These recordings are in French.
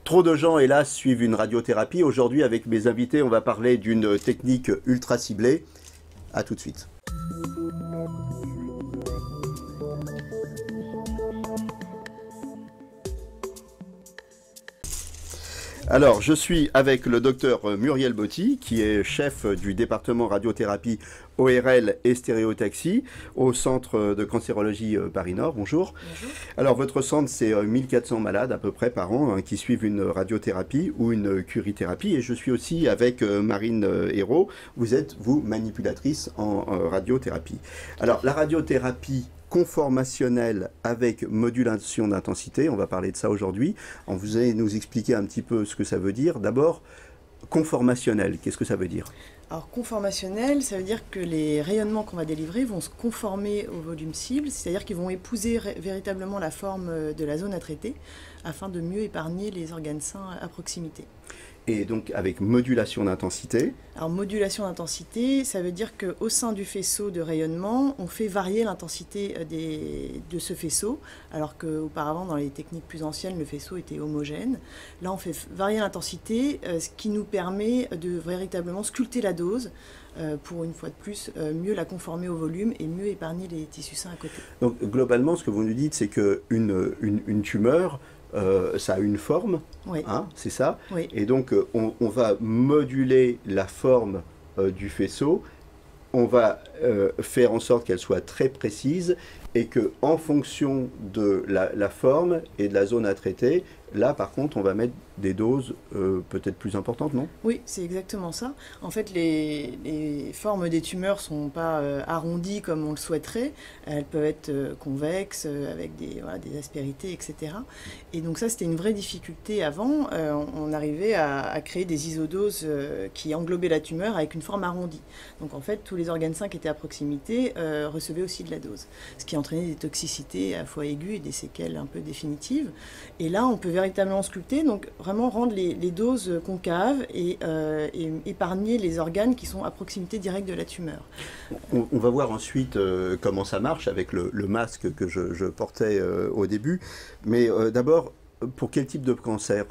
Trop de gens, hélas, suivent une radiothérapie. Aujourd'hui, avec mes invités, on va parler d'une technique ultra ciblée. À tout de suite. Alors, je suis avec le docteur Muriel Botti, qui est chef du département radiothérapie ORL et stéréotaxie au centre de cancérologie Paris-Nord. Bonjour. Bonjour. Alors, votre centre, c'est 1400 malades à peu près par an qui suivent une radiothérapie ou une curithérapie. Et je suis aussi avec Marine Hérault. Vous êtes, vous, manipulatrice en radiothérapie. Alors, la radiothérapie conformationnelle avec modulation d'intensité, on va parler de ça aujourd'hui. Vous allez nous expliquer un petit peu ce que ça veut dire. D'abord, conformationnel, qu'est-ce que ça veut dire ? Alors conformationnel, ça veut dire que les rayonnements qu'on va délivrer vont se conformer au volume cible, c'est-à-dire qu'ils vont épouser véritablement la forme de la zone à traiter afin de mieux épargner les organes sains à proximité. Et donc avec modulation d'intensité. Alors modulation d'intensité, ça veut dire qu'au sein du faisceau de rayonnement, on fait varier l'intensité de ce faisceau, alors qu'auparavant, dans les techniques plus anciennes, le faisceau était homogène. Là, on fait varier l'intensité, ce qui nous permet de véritablement sculpter la dose pour, une fois de plus, mieux la conformer au volume et mieux épargner les tissus sains à côté. Donc globalement, ce que vous nous dites, c'est qu'une tumeur, ça a une forme, oui. Hein, c'est ça. Oui. Et donc on va moduler la forme du faisceau, on va faire en sorte qu'elle soit très précise et qu'en fonction de la forme et de la zone à traiter, là par contre on va mettre des doses peut-être plus importantes, non ? Oui, c'est exactement ça. En fait, les formes des tumeurs ne sont pas arrondies comme on le souhaiterait. Elles peuvent être convexes, avec des aspérités, etc. Et donc ça, c'était une vraie difficulté avant. On arrivait à créer des isodoses qui englobaient la tumeur avec une forme arrondie. Donc en fait, tous les organes sains qui étaient à proximité recevaient aussi de la dose, ce qui entraînait des toxicités à la fois aiguës et des séquelles un peu définitives. Et là, on peut véritablement sculpter, donc vraiment rendre les doses concaves et épargner les organes qui sont à proximité directe de la tumeur. On va voir ensuite comment ça marche avec le masque que je portais au début. Mais d'abord, pour quel type de cancer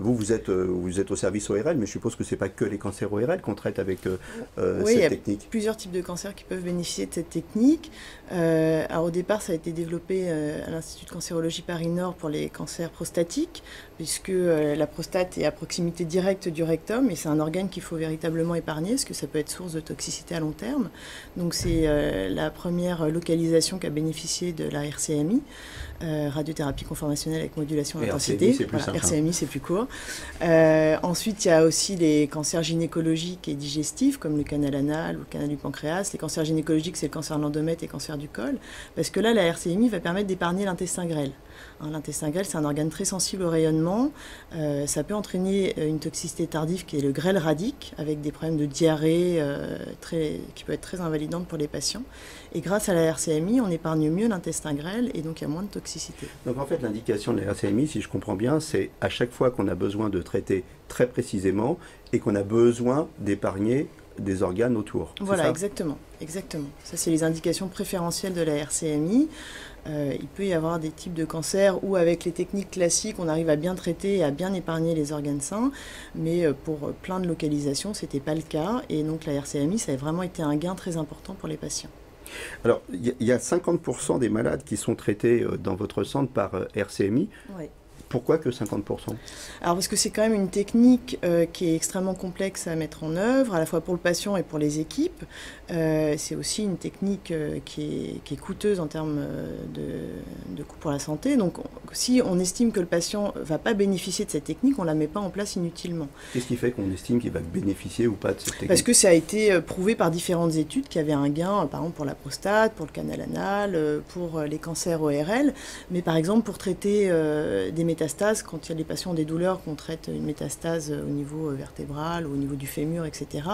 vous êtes au service ORL, mais je suppose que ce n'est pas que les cancers ORL qu'on traite avec oui, cette technique. Il y a plusieurs types de cancers qui peuvent bénéficier de cette technique. Alors au départ, ça a été développé à l'Institut de cancérologie Paris-Nord pour les cancers prostatiques, puisque la prostate est à proximité directe du rectum et c'est un organe qu'il faut véritablement épargner, parce que ça peut être source de toxicité à long terme. Donc c'est la première localisation qui a bénéficié de la RCMI, radiothérapie conformationnelle avec modulation d'intensité. RCMI, c'est plus court. Ensuite, il y a aussi les cancers gynécologiques et digestifs, comme le canal anal ou le canal du pancréas. Les cancers gynécologiques, c'est le cancer de l'endomètre et le cancer du col, parce que là, la RCMI va permettre d'épargner l'intestin grêle. L'intestin grêle, c'est un organe très sensible au rayonnement. Ça peut entraîner une toxicité tardive qui est le grêle radique, avec des problèmes de diarrhée qui peut être très invalidante pour les patients. Et grâce à la RCMI, on épargne mieux l'intestin grêle et donc il y a moins de toxicité. Donc en fait, l'indication de la RCMI, si je comprends bien, c'est à chaque fois qu'on a besoin de traiter très précisément et qu'on a besoin d'épargner des organes autour. Voilà, ça exactement. Ça, c'est les indications préférentielles de la RCMI. Il peut y avoir des types de cancers où, avec les techniques classiques, on arrive à bien traiter et à bien épargner les organes sains. Mais pour plein de localisations, ce n'était pas le cas. Et donc la RCMI, ça a vraiment été un gain très important pour les patients. Alors, il y a 50% des malades qui sont traités dans votre centre par RCMI. Oui. Pourquoi que 50%? Alors parce que c'est quand même une technique qui est extrêmement complexe à mettre en œuvre, à la fois pour le patient et pour les équipes. C'est aussi une technique qui est coûteuse en termes de coût pour la santé. Donc si on estime que le patient ne va pas bénéficier de cette technique, on ne la met pas en place inutilement. Qu'est-ce qui fait qu'on estime qu'il va bénéficier ou pas de cette technique? Parce que ça a été prouvé par différentes études qu'il y avait un gain, par exemple pour la prostate, pour le canal anal, pour les cancers ORL. Mais par exemple pour traiter des métastases, quand il y a des patients ont des douleurs, qu'on traite une métastase au niveau vertébral, au niveau du fémur, etc.,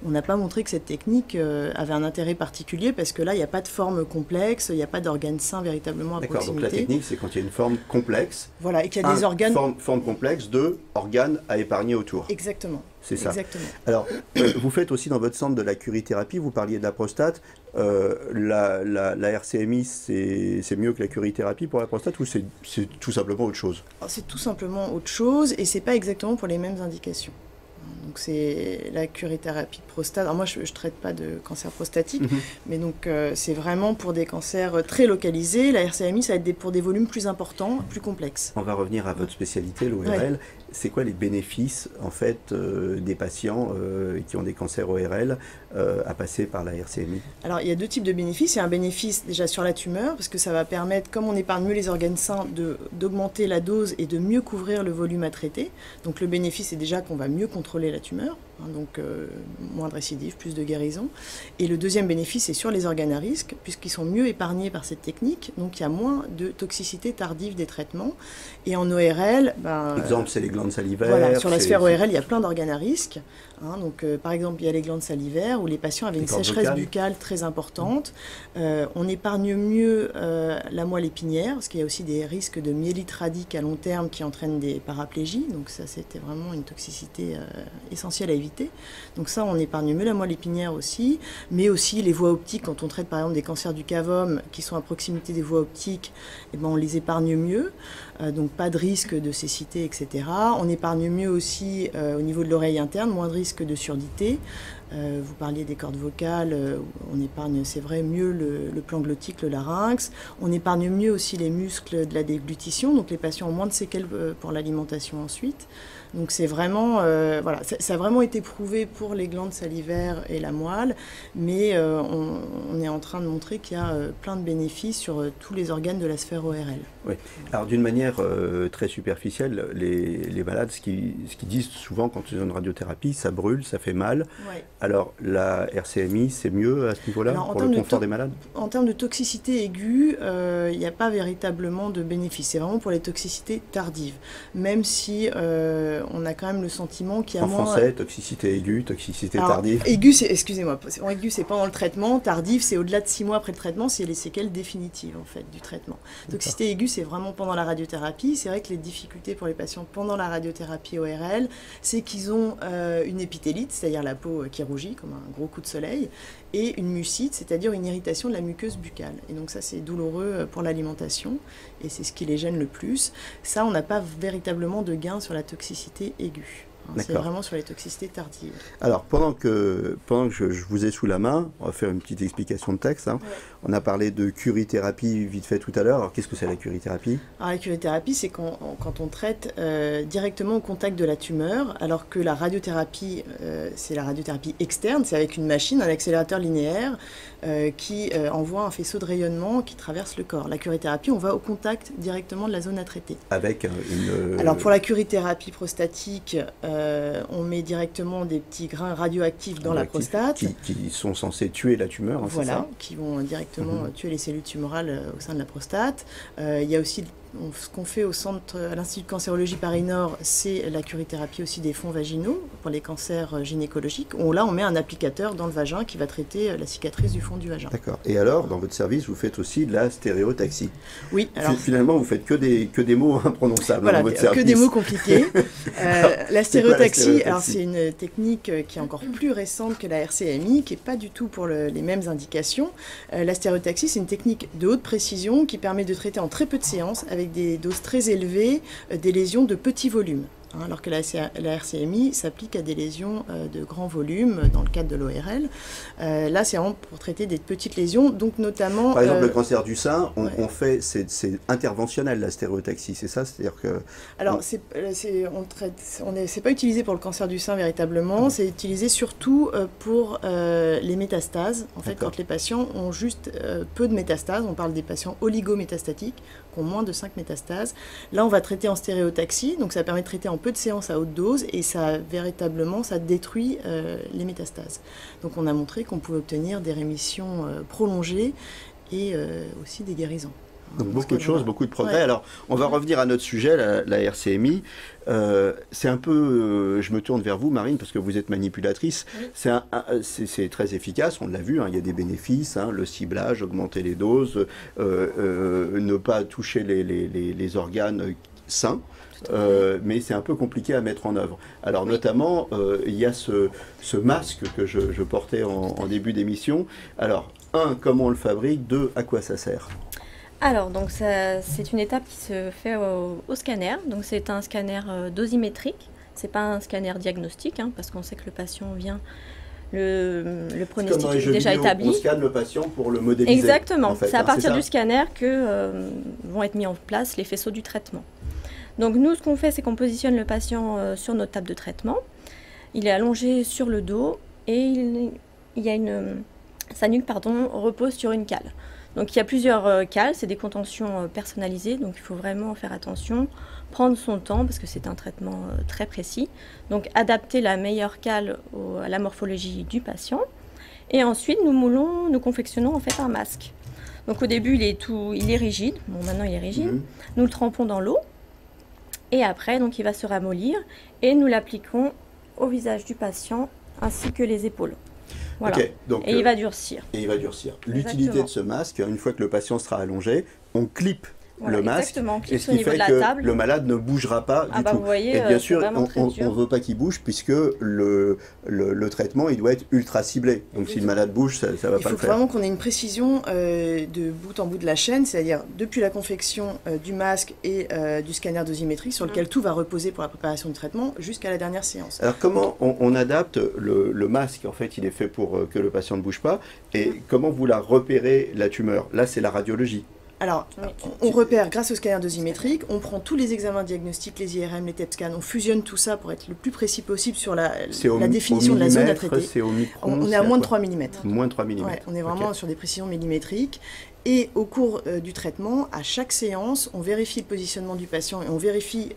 on n'a pas montré que cette technique avait un intérêt particulier parce que là, il n'y a pas de forme complexe, il n'y a pas d'organes sains véritablement à proximité. D'accord, donc la technique, c'est quand il y a une forme complexe. Voilà, et qu'il y a des organes... Forme complexe de organes à épargner autour. Exactement. c'est ça. Exactement. Alors, vous faites aussi dans votre centre de la curithérapie, vous parliez de la prostate. La RCMI, c'est mieux que la curithérapie pour la prostate ou c'est tout simplement autre chose? C'est tout simplement autre chose et c'est pas exactement pour les mêmes indications. Donc c'est la curithérapie de prostate. Alors moi je traite pas de cancer prostatique, mais donc c'est vraiment pour des cancers très localisés. La RCMI ça va être pour des volumes plus importants, plus complexes. On va revenir à votre spécialité, l'ORL. Ouais. C'est quoi les bénéfices en fait des patients qui ont des cancers ORL à passer par la RCMI? Alors il y a deux types de bénéfices. Il y a un bénéfice déjà sur la tumeur parce que ça va permettre, comme on épargne mieux les organes sains, d'augmenter la dose et de mieux couvrir le volume à traiter. Donc le bénéfice c'est déjà qu'on va mieux contrôler la tumeur, hein, donc moins de récidive, plus de guérison. Et le deuxième bénéfice c'est sur les organes à risque puisqu'ils sont mieux épargnés par cette technique. Donc il y a moins de toxicité tardive des traitements. Et en ORL, exemple c'est les glandes salivaires. Voilà, sur la sphère ORL, il y a plein d'organes à risque. Hein, donc, par exemple, il y a les glandes salivaires où les patients avaient une sécheresse buccale très importante. On épargne mieux la moelle épinière parce qu'il y a aussi des risques de myélite radique à long terme qui entraînent des paraplégies. Donc ça, c'était vraiment une toxicité essentielle à éviter. Donc ça, on épargne mieux la moelle épinière aussi, mais aussi les voies optiques. Quand on traite par exemple des cancers du cavum qui sont à proximité des voies optiques, eh ben, on les épargne mieux. Donc pas de risque de cécité, etc. On épargne mieux aussi au niveau de l'oreille interne, moins de risque de surdité. Vous parliez des cordes vocales, on épargne, c'est vrai, mieux le plan glottique, le larynx. On épargne mieux aussi les muscles de la déglutition, donc les patients ont moins de séquelles pour l'alimentation ensuite. Donc c'est vraiment, voilà, ça a vraiment été prouvé pour les glandes salivaires et la moelle, mais on est en train de montrer qu'il y a plein de bénéfices sur tous les organes de la sphère ORL. Oui. Alors d'une manière très superficielle, les malades, ce qu'ils disent souvent quand ils ont une radiothérapie, ça brûle, ça fait mal. Ouais. Alors la RCMI, c'est mieux à ce niveau-là pour le confort des malades? En termes de toxicité aiguë, il n'y a pas véritablement de bénéfice. C'est vraiment pour les toxicités tardives. Même si on a quand même le sentiment qu'il y a moins... En français, toxicité aiguë, toxicité tardive. Aiguë, excusez-moi, aiguë, c'est pendant le traitement. Tardive, c'est au-delà de 6 mois après le traitement, c'est les séquelles définitives en fait du traitement. Toxicité aiguë, c'est vraiment pendant la radiothérapie. C'est vrai que les difficultés pour les patients pendant la radiothérapie ORL, c'est qu'ils ont une épithélite, c'est-à-dire la peau qui rougit comme un gros coup de soleil, et une mucite, c'est-à-dire une irritation de la muqueuse buccale. Et donc ça, c'est douloureux pour l'alimentation, et c'est ce qui les gêne le plus. Ça, on n'a pas véritablement de gain sur la toxicité aiguë. C'est vraiment sur les toxicités tardives. Alors, pendant que je vous ai sous la main, on va faire une petite explication de texte. Hein. Ouais. On a parlé de curithérapie vite fait tout à l'heure. Alors, qu'est-ce que c'est la curithérapie? Alors, la curithérapie, c'est quand on traite directement au contact de la tumeur, alors que la radiothérapie, c'est la radiothérapie externe, c'est avec une machine, un accélérateur linéaire, qui envoie un faisceau de rayonnement qui traverse le corps. La curithérapie, on va au contact directement de la zone à traiter. Avec une... Alors, pour la curithérapie prostatique, on met directement des petits grains radioactifs dans la prostate. Qui sont censés tuer la tumeur, hein, voilà, c'est ça? Qui vont directement tuer les cellules tumorales au sein de la prostate. Il y a aussi ce qu'on fait au centre, à l'Institut de cancérologie Paris-Nord, c'est la curithérapie aussi des fonds vaginaux pour les cancers gynécologiques. Là, on met un applicateur dans le vagin qui va traiter la cicatrice du fond du vagin. D'accord. Et alors, dans votre service, vous faites aussi de la stéréotaxie. Oui. Alors, finalement, vous faites que des mots imprononçables voilà, dans votre service. Que des mots compliqués. La stéréotaxie, alors c'est une technique qui est encore plus récente que la RCMI, qui n'est pas du tout pour les mêmes indications. La stéréotaxie, c'est une technique de haute précision qui permet de traiter en très peu de séances avec des doses très élevées, des lésions de petits volumes. Alors que la RCMI s'applique à des lésions de grand volume dans le cadre de l'ORL. Là, c'est vraiment pour traiter des petites lésions, donc notamment... Par exemple, le cancer du sein, on fait, c'est interventionnel la stéréotaxie, c'est ça? C'est-à-dire que... Alors, c'est pas utilisé pour le cancer du sein véritablement, c'est utilisé surtout pour les métastases. En fait, quand les patients ont juste peu de métastases, on parle des patients oligométastatiques, qui ont moins de 5 métastases. Là, on va traiter en stéréotaxie, donc ça permet de traiter en peu de séances à haute dose et ça détruit les métastases. Donc on a montré qu'on pouvait obtenir des rémissions prolongées et aussi des guérisons. Donc beaucoup de choses, beaucoup de progrès. Ouais. Alors on va revenir à notre sujet, la RCMI. C'est un peu, je me tourne vers vous Marine parce que vous êtes manipulatrice, oui. C'est très efficace, on l'a vu, hein, il y a des bénéfices, hein, le ciblage, augmenter les doses, ne pas toucher les organes sains. mais c'est un peu compliqué à mettre en œuvre. Alors notamment, il y a ce masque que je portais en début d'émission. Alors, comment on le fabrique? 2, à quoi ça sert? Alors, donc c'est une étape qui se fait au scanner. Donc c'est un scanner dosimétrique. C'est pas un scanner diagnostique, parce qu'on sait que le patient vient, le pronostic est déjà établi. On scanne le patient pour le modéliser. Exactement. En fait, c'est à partir du scanner que vont être mis en place les faisceaux du traitement. Donc nous, ce qu'on fait, c'est qu'on positionne le patient sur notre table de traitement. Il est allongé sur le dos et sa nuque repose sur une cale. Donc il y a plusieurs cales, c'est des contentions personnalisées, donc il faut vraiment faire attention, prendre son temps parce que c'est un traitement très précis. Donc adapter la meilleure cale à la morphologie du patient. Et ensuite nous confectionnons en fait un masque. Donc au début il est rigide, bon maintenant il est rigide, nous le trempons dans l'eau et après donc il va se ramollir et nous l'appliquons au visage du patient ainsi que les épaules. Voilà. Okay, donc, il va durcir. L'utilité de ce masque, une fois que le patient sera allongé, on clip le masque, et ce qui fait que le malade ne bougera pas du tout. Vous voyez, et bien sûr, on ne veut pas qu'il bouge puisque le traitement il doit être ultra ciblé. Donc si le malade bouge, ça ne va pas le faire. Il faut vraiment qu'on ait une précision de bout en bout de la chaîne, c'est-à-dire depuis la confection du masque et du scanner dosimétrique sur lequel tout va reposer pour la préparation du traitement jusqu'à la dernière séance. Alors comment on adapte le masque? En fait, il est fait pour que le patient ne bouge pas. Et comment vous la repérez, la tumeur? Là, c'est la radiologie. Alors, on repère grâce au scanner dosimétrique, on prend tous les examens diagnostiques, les IRM, les TEP scans, on fusionne tout ça pour être le plus précis possible sur la définition de la zone à traiter. On est à moins de 3 mm. Moins de 3 mm. Ouais, on est vraiment sur des précisions millimétriques. Et au cours du traitement, à chaque séance, on vérifie le positionnement du patient et on vérifie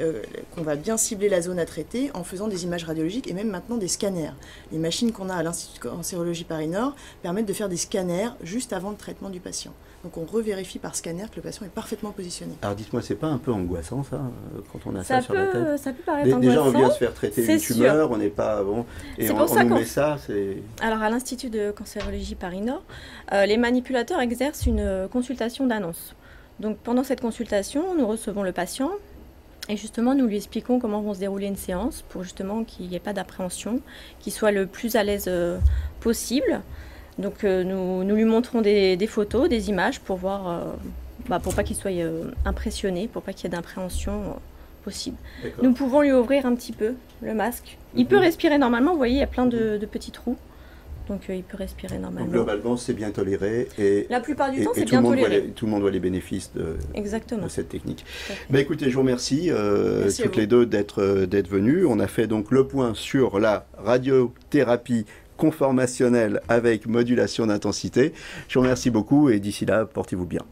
qu'on va bien cibler la zone à traiter en faisant des images radiologiques et même maintenant des scanners. Les machines qu'on a à l'Institut de cancérologie Paris-Nord permettent de faire des scanners juste avant le traitement du patient. Donc on revérifie par scanner que le patient est parfaitement positionné. Alors dites-moi, c'est pas un peu angoissant ça, quand on a ça sur la tête? Ça peut paraître angoissant. Déjà on vient se faire traiter une tumeur, on n'est pas bon, et on nous met ça, c'est... Alors à l'Institut de cancérologie Paris-Nord, les manipulateurs exercent une consultation d'annonce. Donc pendant cette consultation, nous recevons le patient et justement nous lui expliquons comment vont se dérouler une séance pour justement qu'il n'y ait pas d'appréhension, qu'il soit le plus à l'aise possible. Donc nous lui montrons des photos, des images pour voir, pour pas qu'il soit impressionné, pour pas qu'il y ait d'appréhension possible. Nous pouvons lui ouvrir un petit peu le masque. Il peut respirer normalement, vous voyez, il y a plein de petits trous. Donc il peut respirer normalement. Donc globalement, c'est bien toléré. Et, la plupart du temps, c'est bien toléré. Tout le monde voit les bénéfices de cette technique. Écoutez, je vous remercie toutes les deux d'être venues. On a fait donc le point sur la radiothérapie conformationnelle avec modulation d'intensité. Je vous remercie beaucoup et d'ici là, portez-vous bien.